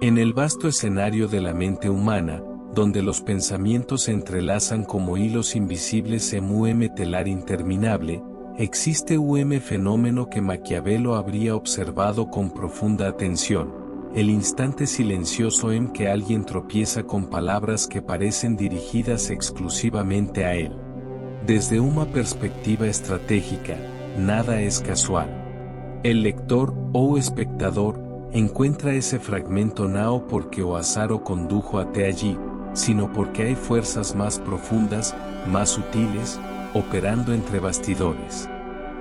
En el vasto escenario de la mente humana, donde los pensamientos se entrelazan como hilos invisibles en un telar interminable, existe un fenómeno que Maquiavelo habría observado con profunda atención, el instante silencioso en que alguien tropieza con palabras que parecen dirigidas exclusivamente a él. Desde una perspectiva estratégica, nada es casual. El lector, o espectador, encuentra ese fragmento no porque o azar o condujo ate allí, sino porque hay fuerzas más profundas, más sutiles, operando entre bastidores.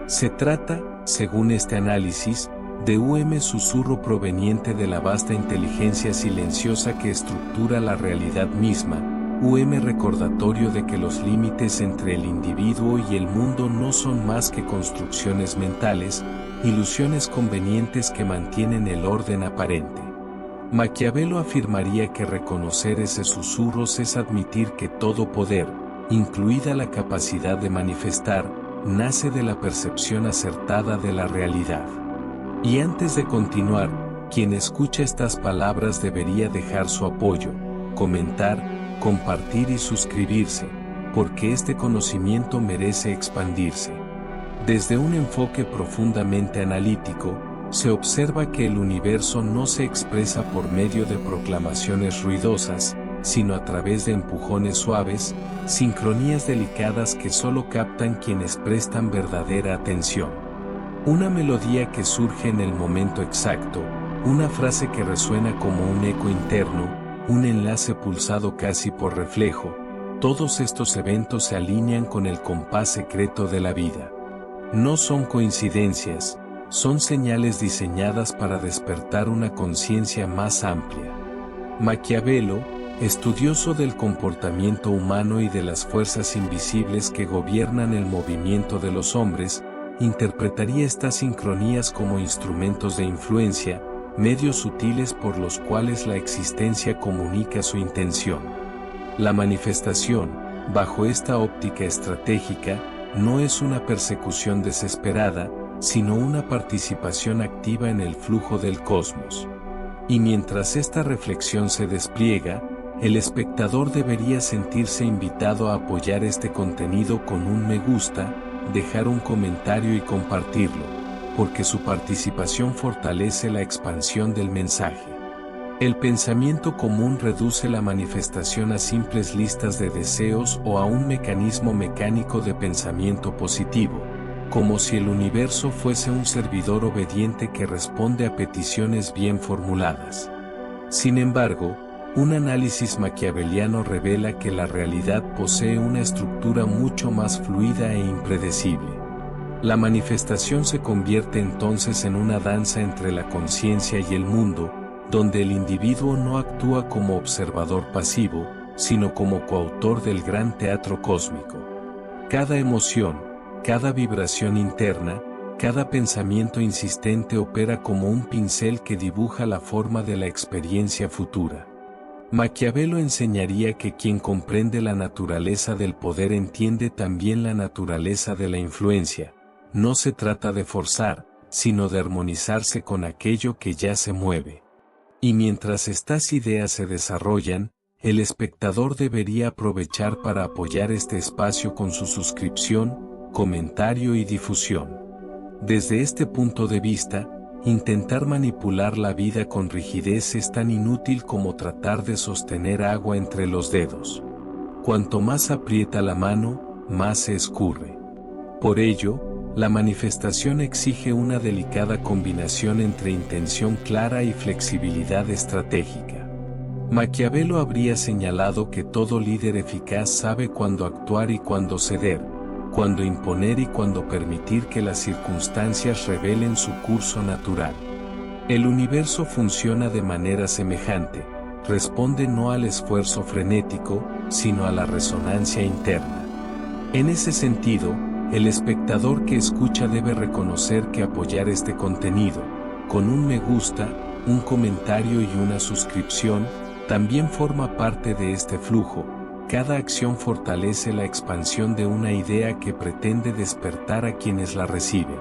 Se trata, según este análisis, de un susurro proveniente de la vasta inteligencia silenciosa que estructura la realidad misma, un recordatorio de que los límites entre el individuo y el mundo no son más que construcciones mentales, ilusiones convenientes que mantienen el orden aparente. Maquiavelo afirmaría que reconocer ese susurros es admitir que todo poder, incluida la capacidad de manifestar, nace de la percepción acertada de la realidad. Y antes de continuar, quien escucha estas palabras debería dejar su apoyo, comentar, compartir y suscribirse, porque este conocimiento merece expandirse. Desde un enfoque profundamente analítico, se observa que el universo no se expresa por medio de proclamaciones ruidosas, sino a través de empujones suaves, sincronías delicadas que solo captan quienes prestan verdadera atención. Una melodía que surge en el momento exacto, una frase que resuena como un eco interno, un enlace pulsado casi por reflejo, todos estos eventos se alinean con el compás secreto de la vida. No son coincidencias, son señales diseñadas para despertar una conciencia más amplia. Maquiavelo, estudioso del comportamiento humano y de las fuerzas invisibles que gobiernan el movimiento de los hombres, interpretaría estas sincronías como instrumentos de influencia, medios sutiles por los cuales la existencia comunica su intención. La manifestación, bajo esta óptica estratégica, no es una persecución desesperada, sino una participación activa en el flujo del cosmos. Y mientras esta reflexión se despliega, el espectador debería sentirse invitado a apoyar este contenido con un me gusta, dejar un comentario y compartirlo, porque su participación fortalece la expansión del mensaje. El pensamiento común reduce la manifestación a simples listas de deseos o a un mecanismo mecánico de pensamiento positivo, como si el universo fuese un servidor obediente que responde a peticiones bien formuladas. Sin embargo, un análisis maquiaveliano revela que la realidad posee una estructura mucho más fluida e impredecible. La manifestación se convierte entonces en una danza entre la conciencia y el mundo, donde el individuo no actúa como observador pasivo, sino como coautor del gran teatro cósmico. Cada emoción, cada vibración interna, cada pensamiento insistente opera como un pincel que dibuja la forma de la experiencia futura. Maquiavelo enseñaría que quien comprende la naturaleza del poder entiende también la naturaleza de la influencia. No se trata de forzar, sino de armonizarse con aquello que ya se mueve. Y mientras estas ideas se desarrollan, el espectador debería aprovechar para apoyar este espacio con su suscripción, comentario y difusión. Desde este punto de vista, intentar manipular la vida con rigidez es tan inútil como tratar de sostener agua entre los dedos. Cuanto más aprieta la mano, más se escurre. Por ello, la manifestación exige una delicada combinación entre intención clara y flexibilidad estratégica. Maquiavelo habría señalado que todo líder eficaz sabe cuándo actuar y cuándo ceder, cuándo imponer y cuándo permitir que las circunstancias revelen su curso natural. El universo funciona de manera semejante, responde no al esfuerzo frenético, sino a la resonancia interna. En ese sentido, el espectador que escucha debe reconocer que apoyar este contenido, con un me gusta, un comentario y una suscripción, también forma parte de este flujo. Cada acción fortalece la expansión de una idea que pretende despertar a quienes la reciben.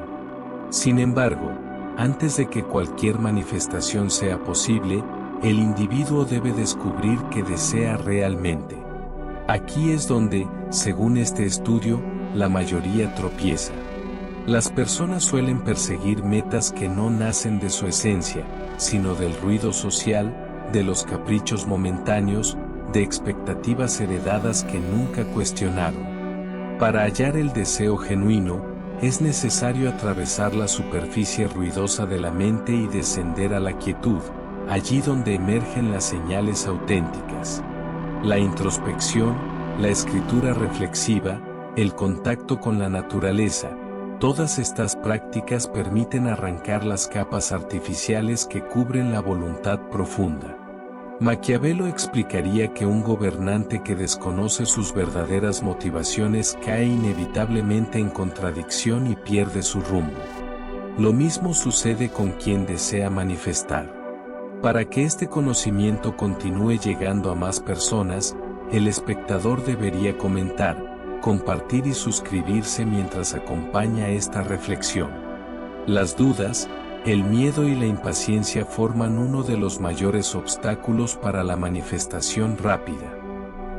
Sin embargo, antes de que cualquier manifestación sea posible, el individuo debe descubrir qué desea realmente. Aquí es donde, según este estudio, la mayoría tropieza. Las personas suelen perseguir metas que no nacen de su esencia, sino del ruido social, de los caprichos momentáneos, de expectativas heredadas que nunca cuestionaron. Para hallar el deseo genuino, es necesario atravesar la superficie ruidosa de la mente y descender a la quietud, allí donde emergen las señales auténticas. La introspección, la escritura reflexiva, el contacto con la naturaleza, todas estas prácticas permiten arrancar las capas artificiales que cubren la voluntad profunda. Maquiavelo explicaría que un gobernante que desconoce sus verdaderas motivaciones cae inevitablemente en contradicción y pierde su rumbo. Lo mismo sucede con quien desea manifestar. Para que este conocimiento continúe llegando a más personas, el espectador debería comentar, compartir y suscribirse mientras acompaña esta reflexión. Las dudas, el miedo y la impaciencia forman uno de los mayores obstáculos para la manifestación rápida.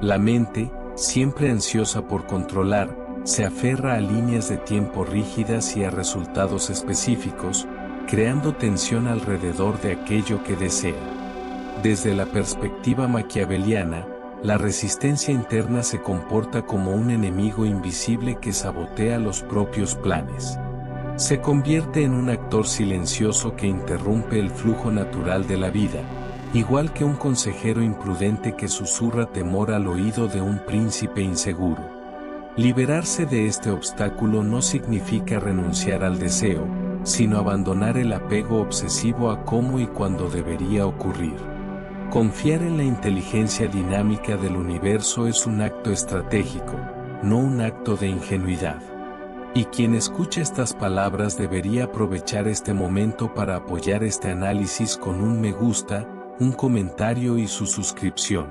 La mente, siempre ansiosa por controlar, se aferra a líneas de tiempo rígidas y a resultados específicos, creando tensión alrededor de aquello que desea. Desde la perspectiva maquiaveliana, la resistencia interna se comporta como un enemigo invisible que sabotea los propios planes. Se convierte en un actor silencioso que interrumpe el flujo natural de la vida, igual que un consejero imprudente que susurra temor al oído de un príncipe inseguro. Liberarse de este obstáculo no significa renunciar al deseo, sino abandonar el apego obsesivo a cómo y cuándo debería ocurrir. Confiar en la inteligencia dinámica del universo es un acto estratégico, no un acto de ingenuidad. Y quien escucha estas palabras debería aprovechar este momento para apoyar este análisis con un me gusta, un comentario y su suscripción.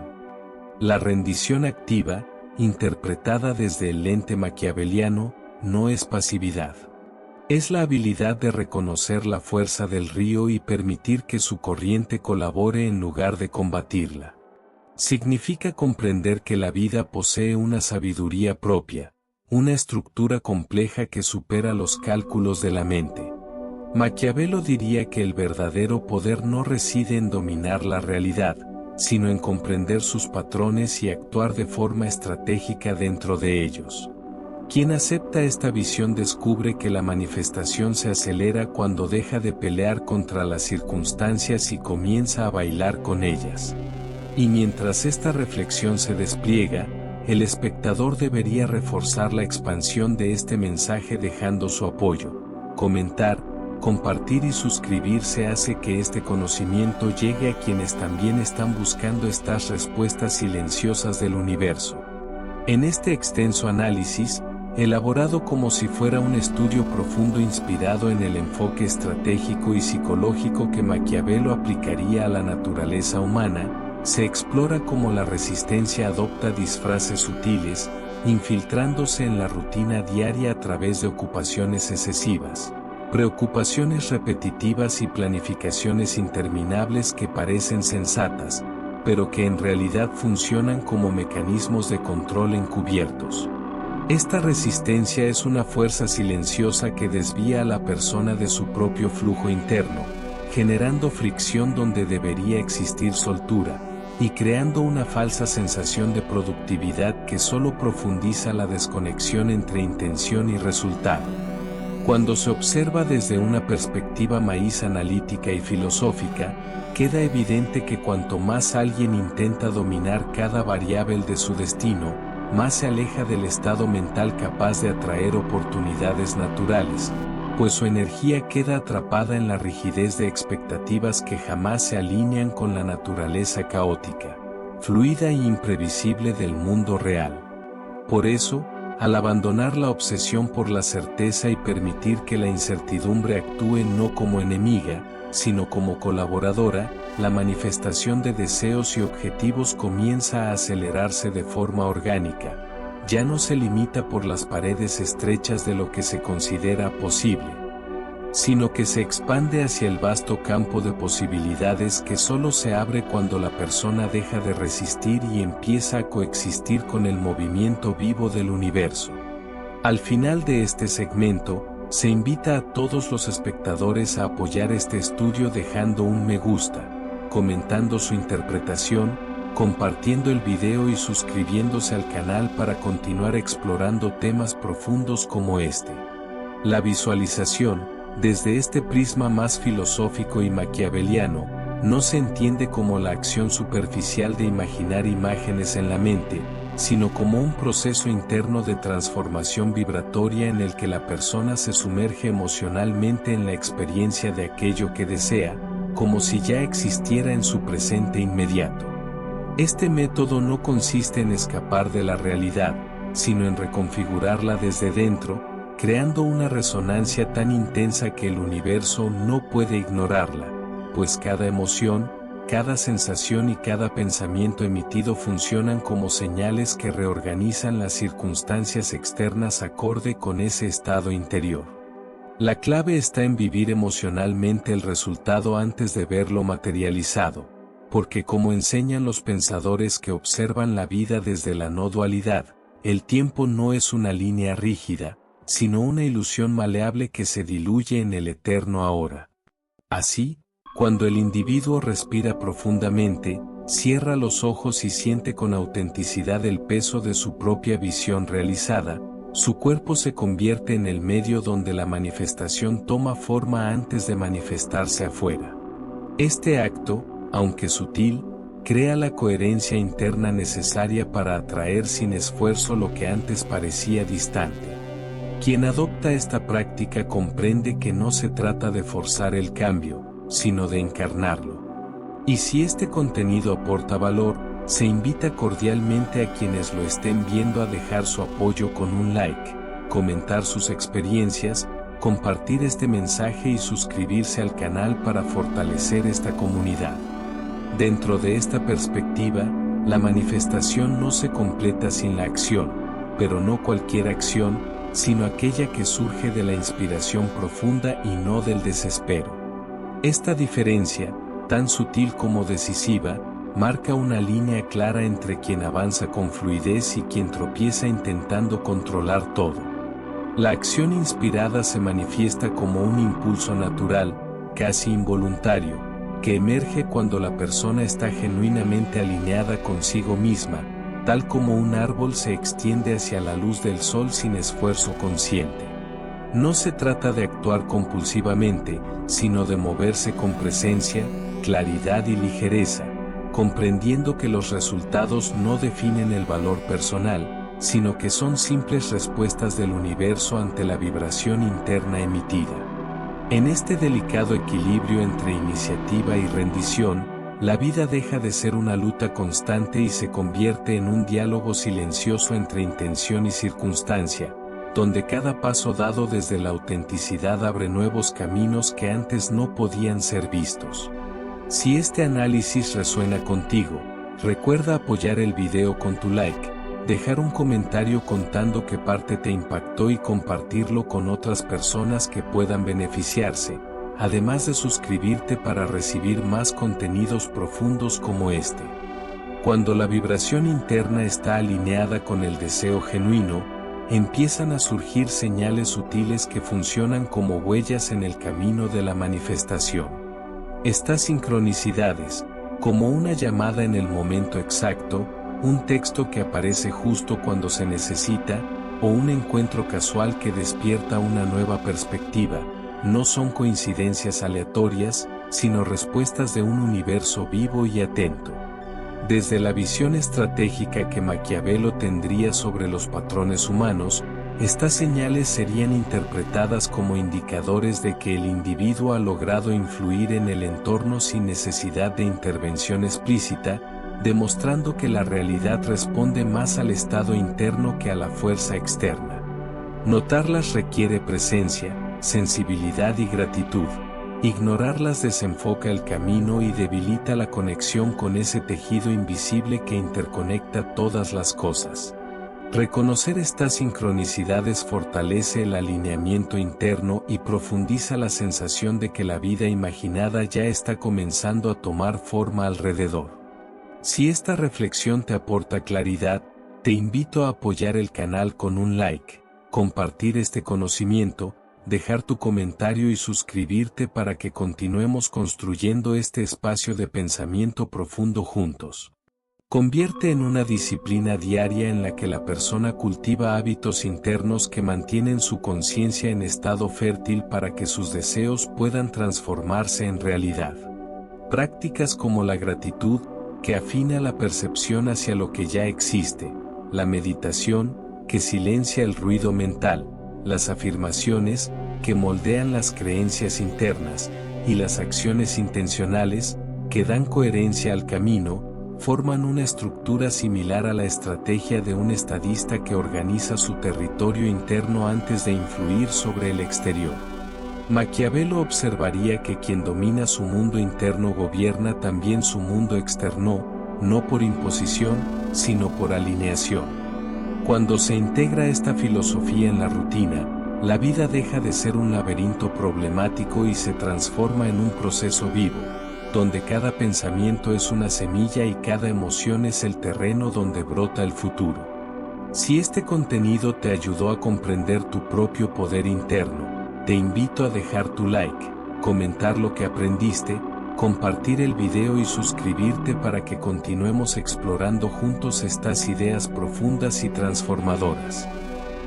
La rendición activa, interpretada desde el lente maquiaveliano, no es pasividad. Es la habilidad de reconocer la fuerza del río y permitir que su corriente colabore en lugar de combatirla. Significa comprender que la vida posee una sabiduría propia, una estructura compleja que supera los cálculos de la mente. Maquiavelo diría que el verdadero poder no reside en dominar la realidad, sino en comprender sus patrones y actuar de forma estratégica dentro de ellos. Quien acepta esta visión descubre que la manifestación se acelera cuando deja de pelear contra las circunstancias y comienza a bailar con ellas. Y mientras esta reflexión se despliega, el espectador debería reforzar la expansión de este mensaje dejando su apoyo, comentar, compartir y suscribirse hace que este conocimiento llegue a quienes también están buscando estas respuestas silenciosas del universo. En este extenso análisis, elaborado como si fuera un estudio profundo inspirado en el enfoque estratégico y psicológico que Maquiavelo aplicaría a la naturaleza humana, se explora cómo la resistencia adopta disfraces sutiles, infiltrándose en la rutina diaria a través de ocupaciones excesivas, preocupaciones repetitivas y planificaciones interminables que parecen sensatas, pero que en realidad funcionan como mecanismos de control encubiertos. Esta resistencia es una fuerza silenciosa que desvía a la persona de su propio flujo interno, generando fricción donde debería existir soltura, y creando una falsa sensación de productividad que solo profundiza la desconexión entre intención y resultado. Cuando se observa desde una perspectiva más analítica y filosófica, queda evidente que cuanto más alguien intenta dominar cada variable de su destino, más se aleja del estado mental capaz de atraer oportunidades naturales, pues su energía queda atrapada en la rigidez de expectativas que jamás se alinean con la naturaleza caótica, fluida e imprevisible del mundo real. Por eso, al abandonar la obsesión por la certeza y permitir que la incertidumbre actúe no como enemiga, sino como colaboradora, la manifestación de deseos y objetivos comienza a acelerarse de forma orgánica. Ya no se limita por las paredes estrechas de lo que se considera posible, sino que se expande hacia el vasto campo de posibilidades que solo se abre cuando la persona deja de resistir y empieza a coexistir con el movimiento vivo del universo. Al final de este segmento, se invita a todos los espectadores a apoyar este estudio dejando un me gusta, comentando su interpretación, compartiendo el video y suscribiéndose al canal para continuar explorando temas profundos como este. La visualización, desde este prisma más filosófico y maquiaveliano, no se entiende como la acción superficial de imaginar imágenes en la mente, sino como un proceso interno de transformación vibratoria en el que la persona se sumerge emocionalmente en la experiencia de aquello que desea, como si ya existiera en su presente inmediato. Este método no consiste en escapar de la realidad, sino en reconfigurarla desde dentro, creando una resonancia tan intensa que el universo no puede ignorarla, pues cada emoción, cada sensación y cada pensamiento emitido funcionan como señales que reorganizan las circunstancias externas acorde con ese estado interior. La clave está en vivir emocionalmente el resultado antes de verlo materializado, porque como enseñan los pensadores que observan la vida desde la no dualidad, el tiempo no es una línea rígida, sino una ilusión maleable que se diluye en el eterno ahora. Así, cuando el individuo respira profundamente, cierra los ojos y siente con autenticidad el peso de su propia visión realizada, su cuerpo se convierte en el medio donde la manifestación toma forma antes de manifestarse afuera. Este acto, aunque sutil, crea la coherencia interna necesaria para atraer sin esfuerzo lo que antes parecía distante. Quien adopta esta práctica comprende que no se trata de forzar el cambio, sino de encarnarlo. Y si este contenido aporta valor, se invita cordialmente a quienes lo estén viendo a dejar su apoyo con un like, comentar sus experiencias, compartir este mensaje y suscribirse al canal para fortalecer esta comunidad. Dentro de esta perspectiva, la manifestación no se completa sin la acción, pero no cualquier acción, sino aquella que surge de la inspiración profunda y no del desespero. Esta diferencia, tan sutil como decisiva, marca una línea clara entre quien avanza con fluidez y quien tropieza intentando controlar todo. La acción inspirada se manifiesta como un impulso natural, casi involuntario, que emerge cuando la persona está genuinamente alineada consigo misma, tal como un árbol se extiende hacia la luz del sol sin esfuerzo consciente. No se trata de actuar compulsivamente, sino de moverse con presencia, claridad y ligereza, comprendiendo que los resultados no definen el valor personal, sino que son simples respuestas del universo ante la vibración interna emitida. En este delicado equilibrio entre iniciativa y rendición, la vida deja de ser una lucha constante y se convierte en un diálogo silencioso entre intención y circunstancia, donde cada paso dado desde la autenticidad abre nuevos caminos que antes no podían ser vistos. Si este análisis resuena contigo, recuerda apoyar el video con tu like, dejar un comentario contando qué parte te impactó y compartirlo con otras personas que puedan beneficiarse, además de suscribirte para recibir más contenidos profundos como este. Cuando la vibración interna está alineada con el deseo genuino, empiezan a surgir señales sutiles que funcionan como huellas en el camino de la manifestación. Estas sincronicidades, como una llamada en el momento exacto, un texto que aparece justo cuando se necesita, o un encuentro casual que despierta una nueva perspectiva, no son coincidencias aleatorias, sino respuestas de un universo vivo y atento. Desde la visión estratégica que Maquiavelo tendría sobre los patrones humanos, estas señales serían interpretadas como indicadores de que el individuo ha logrado influir en el entorno sin necesidad de intervención explícita, demostrando que la realidad responde más al estado interno que a la fuerza externa. Notarlas requiere presencia, sensibilidad y gratitud. Ignorarlas desenfoca el camino y debilita la conexión con ese tejido invisible que interconecta todas las cosas. Reconocer estas sincronicidades fortalece el alineamiento interno y profundiza la sensación de que la vida imaginada ya está comenzando a tomar forma alrededor. Si esta reflexión te aporta claridad, te invito a apoyar el canal con un like, compartir este conocimiento, dejar tu comentario y suscribirte para que continuemos construyendo este espacio de pensamiento profundo juntos. Convierte en una disciplina diaria en la que la persona cultiva hábitos internos que mantienen su conciencia en estado fértil para que sus deseos puedan transformarse en realidad. Prácticas como la gratitud, que afina la percepción hacia lo que ya existe, la meditación, que silencia el ruido mental, las afirmaciones, que moldean las creencias internas, y las acciones intencionales, que dan coherencia al camino, forman una estructura similar a la estrategia de un estadista que organiza su territorio interno antes de influir sobre el exterior. Maquiavelo observaría que quien domina su mundo interno gobierna también su mundo externo, no por imposición, sino por alineación. Cuando se integra esta filosofía en la rutina, la vida deja de ser un laberinto problemático y se transforma en un proceso vivo, donde cada pensamiento es una semilla y cada emoción es el terreno donde brota el futuro. Si este contenido te ayudó a comprender tu propio poder interno, te invito a dejar tu like, comentar lo que aprendiste, compartir el video y suscribirte para que continuemos explorando juntos estas ideas profundas y transformadoras.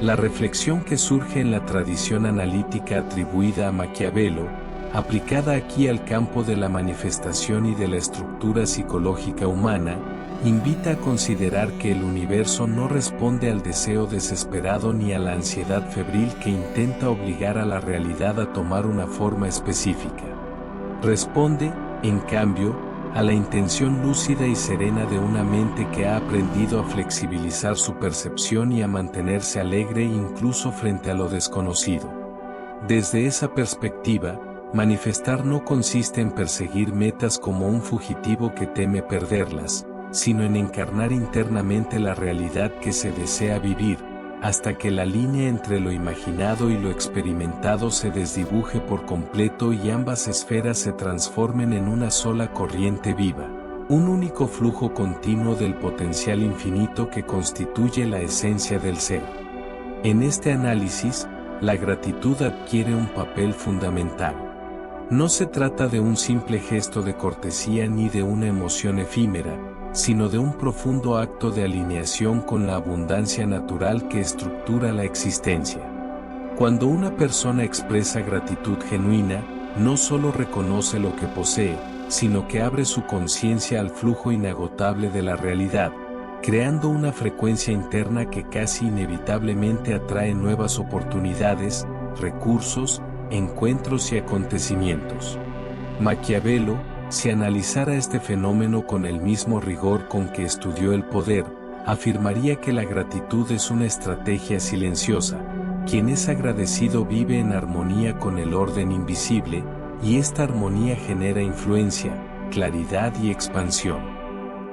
La reflexión que surge en la tradición analítica atribuida a Maquiavelo, aplicada aquí al campo de la manifestación y de la estructura psicológica humana, invita a considerar que el universo no responde al deseo desesperado ni a la ansiedad febril que intenta obligar a la realidad a tomar una forma específica. Responde, en cambio, a la intención lúcida y serena de una mente que ha aprendido a flexibilizar su percepción y a mantenerse alegre incluso frente a lo desconocido. Desde esa perspectiva, manifestar no consiste en perseguir metas como un fugitivo que teme perderlas, sino en encarnar internamente la realidad que se desea vivir, hasta que la línea entre lo imaginado y lo experimentado se desdibuje por completo y ambas esferas se transformen en una sola corriente viva, un único flujo continuo del potencial infinito que constituye la esencia del ser. En este análisis, la gratitud adquiere un papel fundamental. No se trata de un simple gesto de cortesía ni de una emoción efímera, sino de un profundo acto de alineación con la abundancia natural que estructura la existencia. Cuando una persona expresa gratitud genuina, no solo reconoce lo que posee, sino que abre su conciencia al flujo inagotable de la realidad, creando una frecuencia interna que casi inevitablemente atrae nuevas oportunidades, recursos, encuentros y acontecimientos. Maquiavelo, si analizara este fenómeno con el mismo rigor con que estudió el poder, afirmaría que la gratitud es una estrategia silenciosa. Quien es agradecido vive en armonía con el orden invisible, y esta armonía genera influencia, claridad y expansión.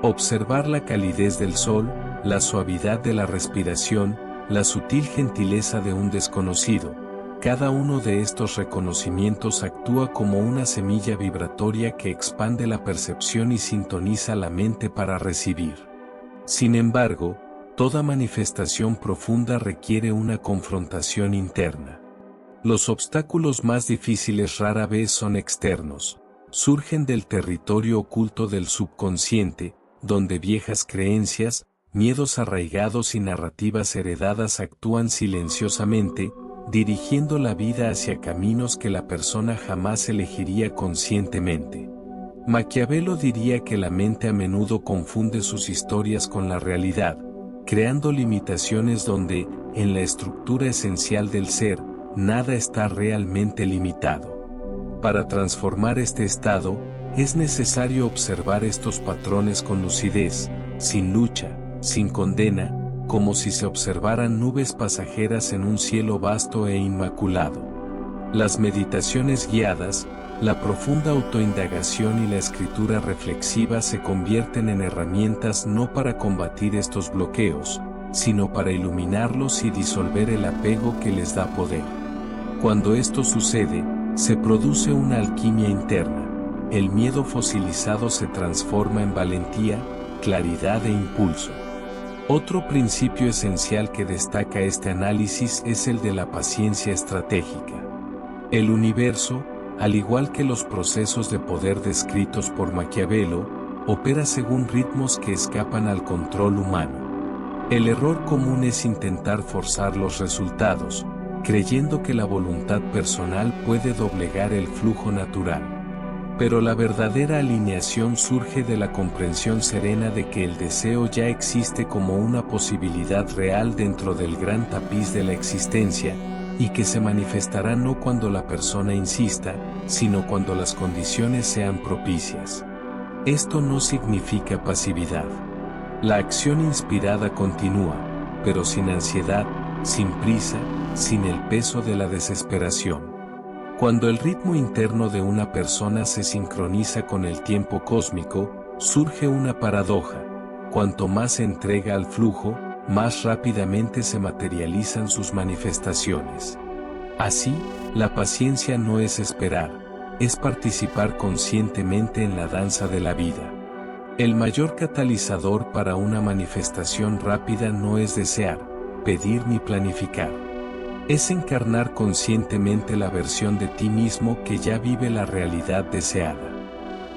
Observar la calidez del sol, la suavidad de la respiración, la sutil gentileza de un desconocido. Cada uno de estos reconocimientos actúa como una semilla vibratoria que expande la percepción y sintoniza la mente para recibir. Sin embargo, toda manifestación profunda requiere una confrontación interna. Los obstáculos más difíciles rara vez son externos, surgen del territorio oculto del subconsciente, donde viejas creencias, miedos arraigados y narrativas heredadas actúan silenciosamente, dirigiendo la vida hacia caminos que la persona jamás elegiría conscientemente. Maquiavelo diría que la mente a menudo confunde sus historias con la realidad, creando limitaciones donde, en la estructura esencial del ser, nada está realmente limitado. Para transformar este estado, es necesario observar estos patrones con lucidez, sin lucha, sin condena, como si se observaran nubes pasajeras en un cielo vasto e inmaculado. Las meditaciones guiadas, la profunda autoindagación y la escritura reflexiva se convierten en herramientas no para combatir estos bloqueos, sino para iluminarlos y disolver el apego que les da poder. Cuando esto sucede, se produce una alquimia interna. El miedo fosilizado se transforma en valentía, claridad e impulso. Otro principio esencial que destaca este análisis es el de la paciencia estratégica. El universo, al igual que los procesos de poder descritos por Maquiavelo, opera según ritmos que escapan al control humano. El error común es intentar forzar los resultados, creyendo que la voluntad personal puede doblegar el flujo natural. Pero la verdadera alineación surge de la comprensión serena de que el deseo ya existe como una posibilidad real dentro del gran tapiz de la existencia, y que se manifestará no cuando la persona insista, sino cuando las condiciones sean propicias. Esto no significa pasividad. La acción inspirada continúa, pero sin ansiedad, sin prisa, sin el peso de la desesperación. Cuando el ritmo interno de una persona se sincroniza con el tiempo cósmico, surge una paradoja. Cuanto más se entrega al flujo, más rápidamente se materializan sus manifestaciones. Así, la paciencia no es esperar, es participar conscientemente en la danza de la vida. El mayor catalizador para una manifestación rápida no es desear, pedir ni planificar. Es encarnar conscientemente la versión de ti mismo que ya vive la realidad deseada.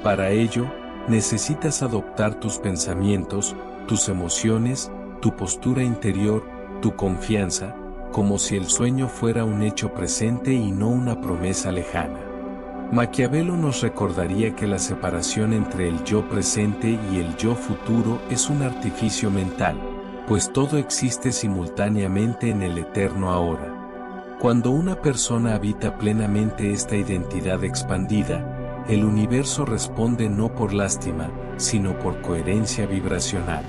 Para ello, necesitas adoptar tus pensamientos, tus emociones, tu postura interior, tu confianza, como si el sueño fuera un hecho presente y no una promesa lejana. Maquiavelo nos recordaría que la separación entre el yo presente y el yo futuro es un artificio mental, pues todo existe simultáneamente en el eterno ahora. Cuando una persona habita plenamente esta identidad expandida, el universo responde no por lástima, sino por coherencia vibracional.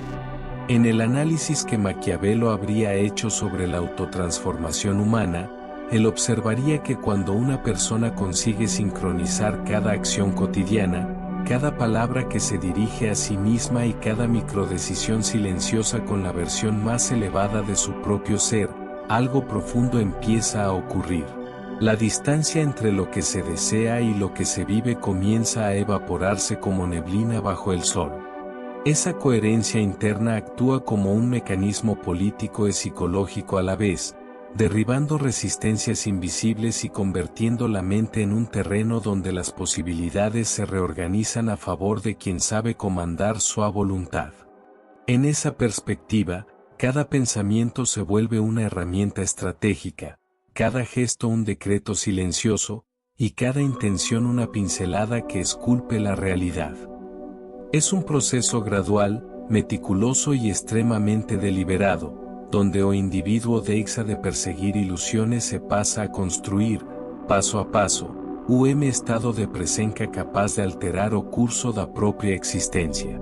En el análisis que Maquiavelo habría hecho sobre la autotransformación humana, él observaría que cuando una persona consigue sincronizar cada acción cotidiana, cada palabra que se dirige a sí misma y cada microdecisión silenciosa con la versión más elevada de su propio ser, algo profundo empieza a ocurrir. La distancia entre lo que se desea y lo que se vive comienza a evaporarse como neblina bajo el sol. Esa coherencia interna actúa como un mecanismo político y psicológico a la vez, derribando resistencias invisibles y convirtiendo la mente en un terreno donde las posibilidades se reorganizan a favor de quien sabe comandar su voluntad. En esa perspectiva, cada pensamiento se vuelve una herramienta estratégica, cada gesto un decreto silencioso, y cada intención una pincelada que esculpe la realidad. Es un proceso gradual, meticuloso y extremadamente deliberado, donde o individuo deja de perseguir ilusiones se pasa a construir, paso a paso, estado de presencia capaz de alterar o curso da propia existencia.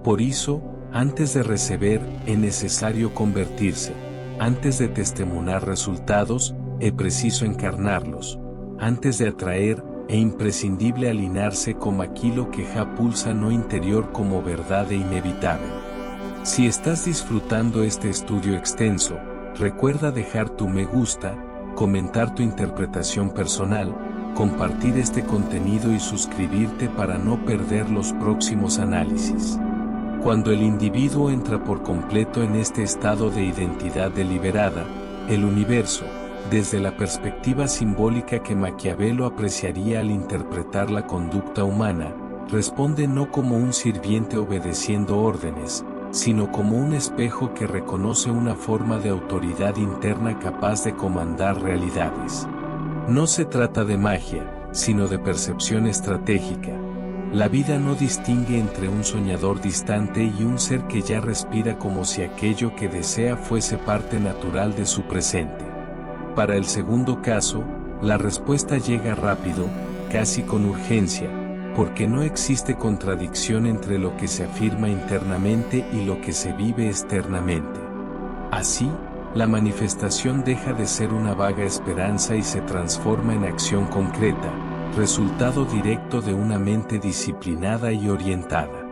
Por eso, antes de recibir, es necesario convertirse. Antes de testimoniar resultados, es preciso encarnarlos. Antes de atraer, es imprescindible alinearse con aquello que ja pulsa no interior como verdad e inevitable. Si estás disfrutando este estudio extenso, recuerda dejar tu me gusta, comentar tu interpretación personal, compartir este contenido y suscribirte para no perder los próximos análisis. Cuando el individuo entra por completo en este estado de identidad deliberada, el universo, desde la perspectiva simbólica que Maquiavelo apreciaría al interpretar la conducta humana, responde no como un sirviente obedeciendo órdenes, sino como un espejo que reconoce una forma de autoridad interna capaz de comandar realidades. No se trata de magia, sino de percepción estratégica. La vida no distingue entre un soñador distante y un ser que ya respira como si aquello que desea fuese parte natural de su presente. Para el segundo caso, la respuesta llega rápido, casi con urgencia, porque no existe contradicción entre lo que se afirma internamente y lo que se vive externamente. Así, la manifestación deja de ser una vaga esperanza y se transforma en acción concreta, resultado directo de una mente disciplinada y orientada.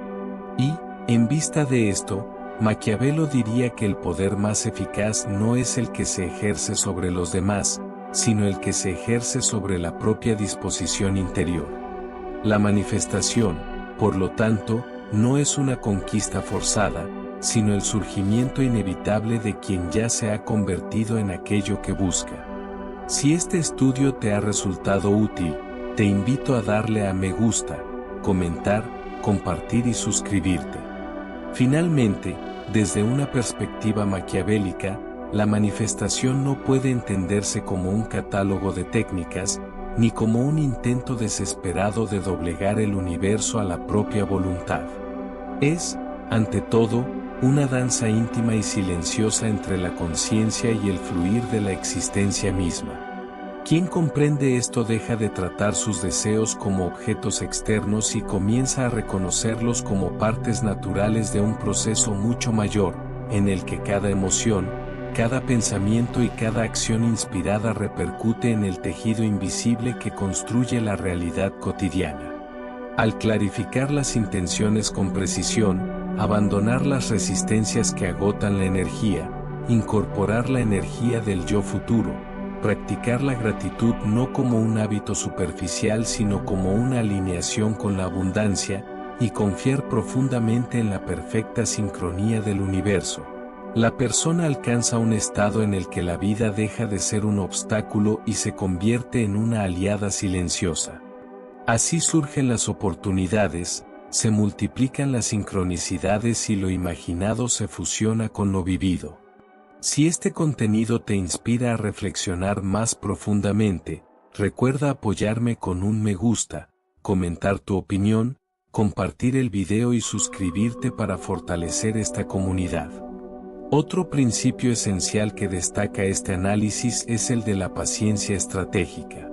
Y, en vista de esto, Maquiavelo diría que el poder más eficaz no es el que se ejerce sobre los demás, sino el que se ejerce sobre la propia disposición interior. La manifestación, por lo tanto, no es una conquista forzada, sino el surgimiento inevitable de quien ya se ha convertido en aquello que busca. Si este estudio te ha resultado útil, te invito a darle a me gusta, comentar, compartir y suscribirte. Finalmente, desde una perspectiva maquiavélica, la manifestación no puede entenderse como un catálogo de técnicas, ni como un intento desesperado de doblegar el universo a la propia voluntad. Es, ante todo, una danza íntima y silenciosa entre la conciencia y el fluir de la existencia misma. Quien comprende esto deja de tratar sus deseos como objetos externos y comienza a reconocerlos como partes naturales de un proceso mucho mayor, en el que cada emoción, cada pensamiento y cada acción inspirada repercute en el tejido invisible que construye la realidad cotidiana. Al clarificar las intenciones con precisión, abandonar las resistencias que agotan la energía, incorporar la energía del yo futuro, practicar la gratitud no como un hábito superficial sino como una alineación con la abundancia, y confiar profundamente en la perfecta sincronía del universo, la persona alcanza un estado en el que la vida deja de ser un obstáculo y se convierte en una aliada silenciosa. Así surgen las oportunidades, se multiplican las sincronicidades y lo imaginado se fusiona con lo vivido. Si este contenido te inspira a reflexionar más profundamente, recuerda apoyarme con un me gusta, comentar tu opinión, compartir el video y suscribirte para fortalecer esta comunidad. Otro principio esencial que destaca este análisis es el de la paciencia estratégica.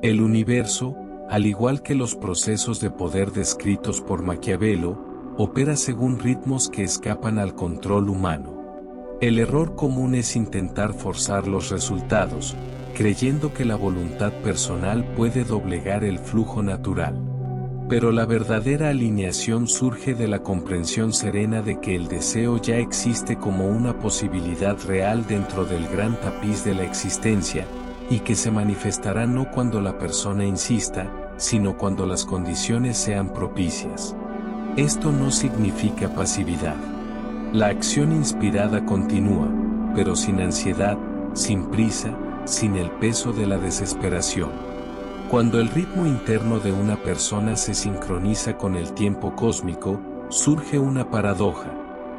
El universo, al igual que los procesos de poder descritos por Maquiavelo, opera según ritmos que escapan al control humano. El error común es intentar forzar los resultados, creyendo que la voluntad personal puede doblegar el flujo natural. Pero la verdadera alineación surge de la comprensión serena de que el deseo ya existe como una posibilidad real dentro del gran tapiz de la existencia, y que se manifestará no cuando la persona insista, sino cuando las condiciones sean propicias. Esto no significa pasividad. La acción inspirada continúa, pero sin ansiedad, sin prisa, sin el peso de la desesperación. Cuando el ritmo interno de una persona se sincroniza con el tiempo cósmico, surge una paradoja.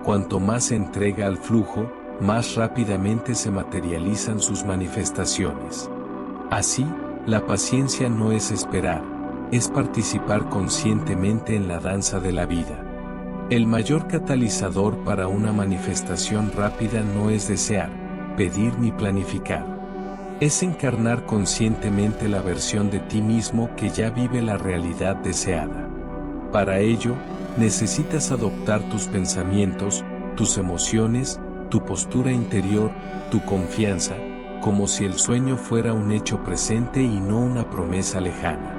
Cuanto más se entrega al flujo, más rápidamente se materializan sus manifestaciones. Así, la paciencia no es esperar, es participar conscientemente en la danza de la vida. El mayor catalizador para una manifestación rápida no es desear, pedir ni planificar. Es encarnar conscientemente la versión de ti mismo que ya vive la realidad deseada. Para ello, necesitas adoptar tus pensamientos, tus emociones, tu postura interior, tu confianza, como si el sueño fuera un hecho presente y no una promesa lejana.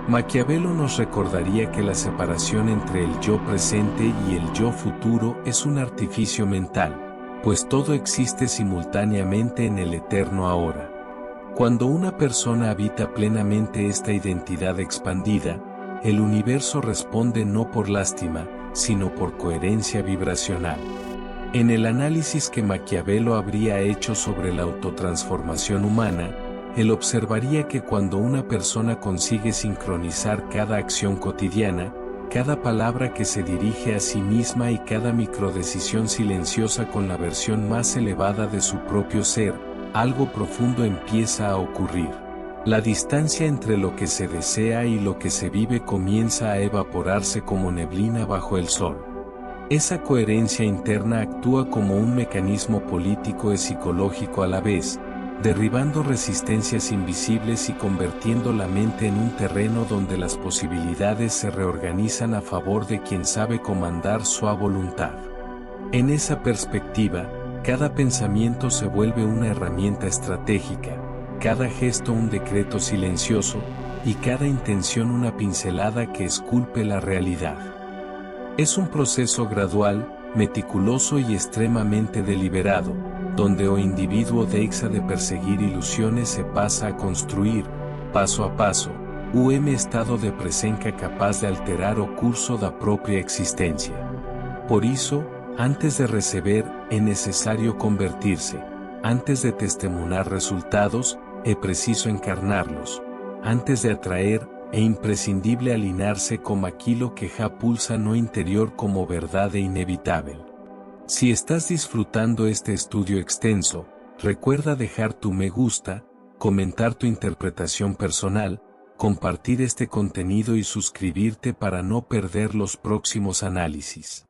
Maquiavelo nos recordaría que la separación entre el yo presente y el yo futuro es un artificio mental, pues todo existe simultáneamente en el eterno ahora. Cuando una persona habita plenamente esta identidad expandida, el universo responde no por lástima, sino por coherencia vibracional. En el análisis que Maquiavelo habría hecho sobre la autotransformación humana, él observaría que cuando una persona consigue sincronizar cada acción cotidiana, cada palabra que se dirige a sí misma y cada microdecisión silenciosa con la versión más elevada de su propio ser, algo profundo empieza a ocurrir. La distancia entre lo que se desea y lo que se vive comienza a evaporarse como neblina bajo el sol. Esa coherencia interna actúa como un mecanismo político y psicológico a la vez, derribando resistencias invisibles y convirtiendo la mente en un terreno donde las posibilidades se reorganizan a favor de quien sabe comandar su voluntad. En esa perspectiva, cada pensamiento se vuelve una herramienta estratégica, cada gesto un decreto silencioso, y cada intención una pincelada que esculpe la realidad. Es un proceso gradual, meticuloso y extremadamente deliberado, donde o individuo deja de perseguir ilusiones se pasa a construir, paso a paso, estado de presencia capaz de alterar o curso da propia existencia. Por isso, antes de receber, é necessário convertir-se, antes de testemunhar resultados, é preciso encarnarlos, antes de atraer, é imprescindible alinarse con aquilo que já pulsa no interior como verdade inevitável. Si estás disfrutando este estudio extenso, recuerda dejar tu me gusta, comentar tu interpretación personal, compartir este contenido y suscribirte para no perder los próximos análisis.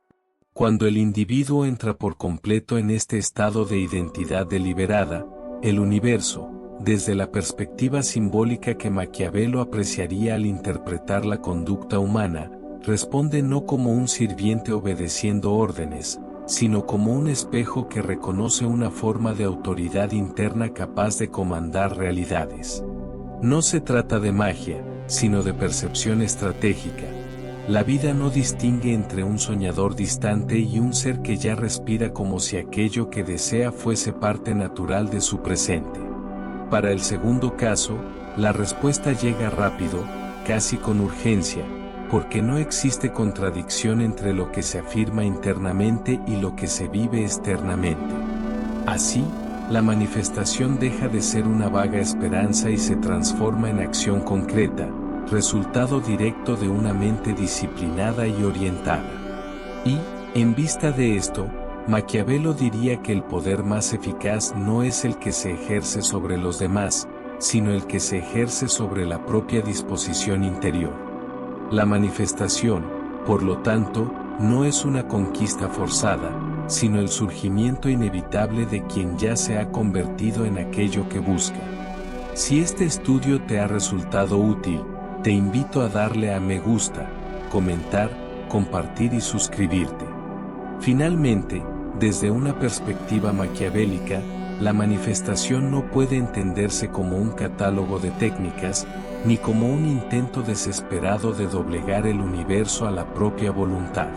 Cuando el individuo entra por completo en este estado de identidad deliberada, el universo, desde la perspectiva simbólica que Maquiavelo apreciaría al interpretar la conducta humana, responde no como un sirviente obedeciendo órdenes, sino como un espejo que reconoce una forma de autoridad interna capaz de comandar realidades. No se trata de magia, sino de percepción estratégica. La vida no distingue entre un soñador distante y un ser que ya respira como si aquello que desea fuese parte natural de su presente. Para el segundo caso, la respuesta llega rápido, casi con urgencia, porque no existe contradicción entre lo que se afirma internamente y lo que se vive externamente. Así, la manifestación deja de ser una vaga esperanza y se transforma en acción concreta, resultado directo de una mente disciplinada y orientada. Y, en vista de esto, Maquiavelo diría que el poder más eficaz no es el que se ejerce sobre los demás, sino el que se ejerce sobre la propia disposición interior. La manifestación, por lo tanto, no es una conquista forzada, sino el surgimiento inevitable de quien ya se ha convertido en aquello que busca. Si este estudio te ha resultado útil, te invito a darle a me gusta, comentar, compartir y suscribirte. Finalmente, desde una perspectiva maquiavélica, la manifestación no puede entenderse como un catálogo de técnicas, ni como un intento desesperado de doblegar el universo a la propia voluntad.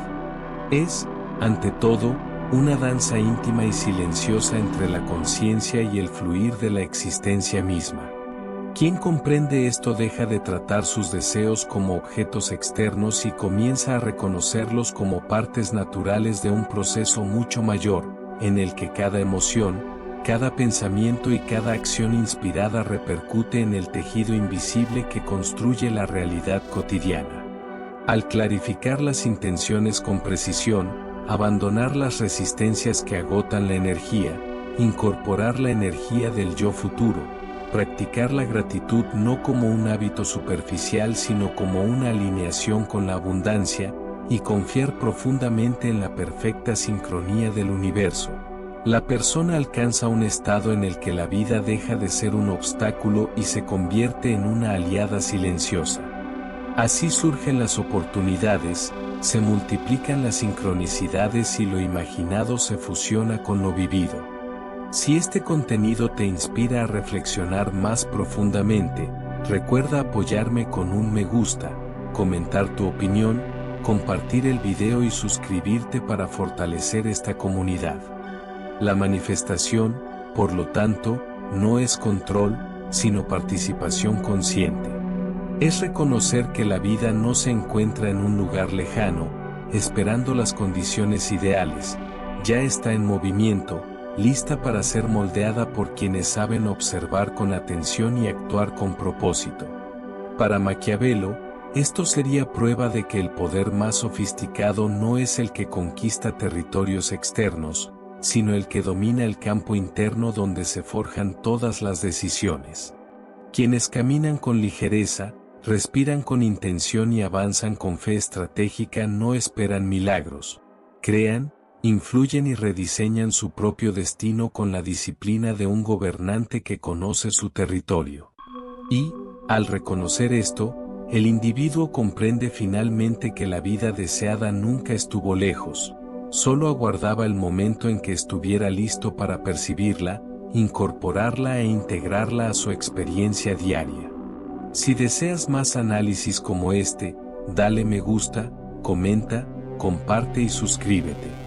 Es, ante todo, una danza íntima y silenciosa entre la conciencia y el fluir de la existencia misma. Quien comprende esto deja de tratar sus deseos como objetos externos y comienza a reconocerlos como partes naturales de un proceso mucho mayor, en el que cada emoción, cada pensamiento y cada acción inspirada repercute en el tejido invisible que construye la realidad cotidiana. Al clarificar las intenciones con precisión, abandonar las resistencias que agotan la energía, incorporar la energía del yo futuro, practicar la gratitud no como un hábito superficial sino como una alineación con la abundancia, y confiar profundamente en la perfecta sincronía del universo. La persona alcanza un estado en el que la vida deja de ser un obstáculo y se convierte en una aliada silenciosa. Así surgen las oportunidades, se multiplican las sincronicidades y lo imaginado se fusiona con lo vivido. Si este contenido te inspira a reflexionar más profundamente, recuerda apoyarme con un me gusta, comentar tu opinión, compartir el video y suscribirte para fortalecer esta comunidad. La manifestación, por lo tanto, no es control, sino participación consciente. Es reconocer que la vida no se encuentra en un lugar lejano, esperando las condiciones ideales, ya está en movimiento, lista para ser moldeada por quienes saben observar con atención y actuar con propósito. Para Maquiavelo, esto sería prueba de que el poder más sofisticado no es el que conquista territorios externos, sino el que domina el campo interno donde se forjan todas las decisiones. Quienes caminan con ligereza, respiran con intención y avanzan con fe estratégica no esperan milagros, crean, influyen y rediseñan su propio destino con la disciplina de un gobernante que conoce su territorio. Y, al reconocer esto, el individuo comprende finalmente que la vida deseada nunca estuvo lejos, solo aguardaba el momento en que estuviera listo para percibirla, incorporarla e integrarla a su experiencia diaria. Si deseas más análisis como este, dale me gusta, comenta, comparte y suscríbete.